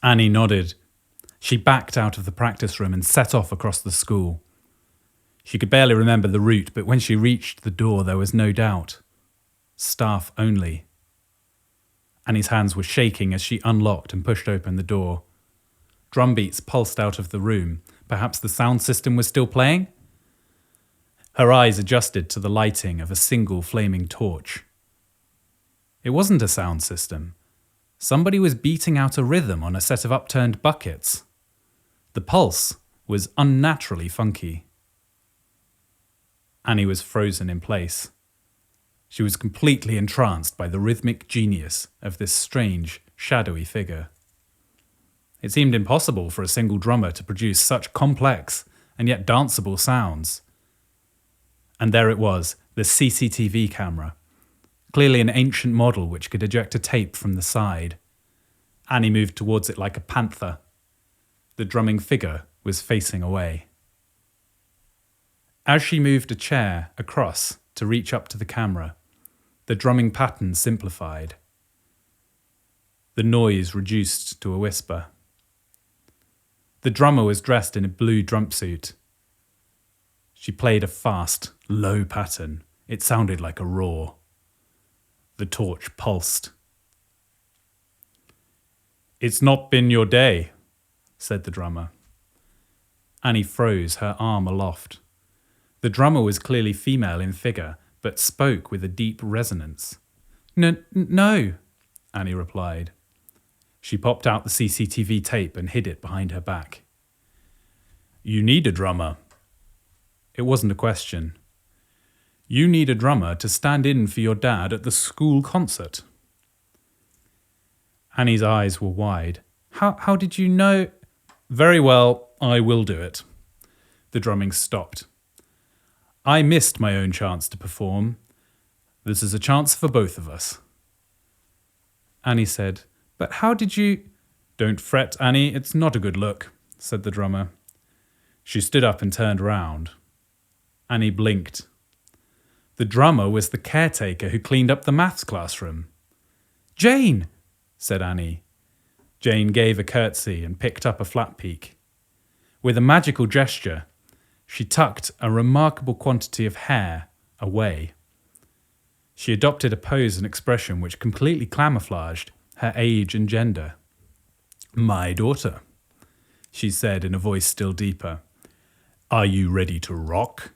Annie nodded. She backed out of the practice room and set off across the school. She could barely remember the route, but when she reached the door, there was no doubt. Staff only. Annie's hands were shaking as she unlocked and pushed open the door. Drumbeats pulsed out of the room. Perhaps the sound system was still playing? Her eyes adjusted to the lighting of a single flaming torch. It wasn't a sound system. Somebody was beating out a rhythm on a set of upturned buckets. The pulse was unnaturally funky. Annie was frozen in place. She was completely entranced by the rhythmic genius of this strange, shadowy figure. It seemed impossible for a single drummer to produce such complex and yet danceable sounds. And there it was, the CCTV camera, clearly an ancient model which could eject a tape from the side. Annie moved towards it like a panther. The drumming figure was facing away. As she moved a chair across to reach up to the camera, the drumming pattern simplified. The noise reduced to a whisper. The drummer was dressed in a blue jumpsuit. She played a fast, low pattern. It sounded like a roar. The torch pulsed. "It's not been your day," said the drummer. Annie froze, her arm aloft. The drummer was clearly female in figure, but spoke with a deep resonance. No, Annie replied. She popped out the CCTV tape and hid it behind her back. "You need a drummer." It wasn't a question. "You need a drummer to stand in for your dad at the school concert." Annie's eyes were wide. How did you know? "Very well, I will do it." The drumming stopped. "I missed my own chance to perform. This is a chance for both of us." Annie said, "But how did you—" "Don't fret, Annie, it's not a good look," said the drummer. She stood up and turned round. Annie blinked. The drummer was the caretaker who cleaned up the maths classroom. "Jane!" said Annie. Jane gave a curtsy and picked up a flat peak. With a magical gesture, she tucked a remarkable quantity of hair away. She adopted a pose and expression which completely camouflaged her age and gender. "My daughter," she said in a voice still deeper. "Are you ready to rock?"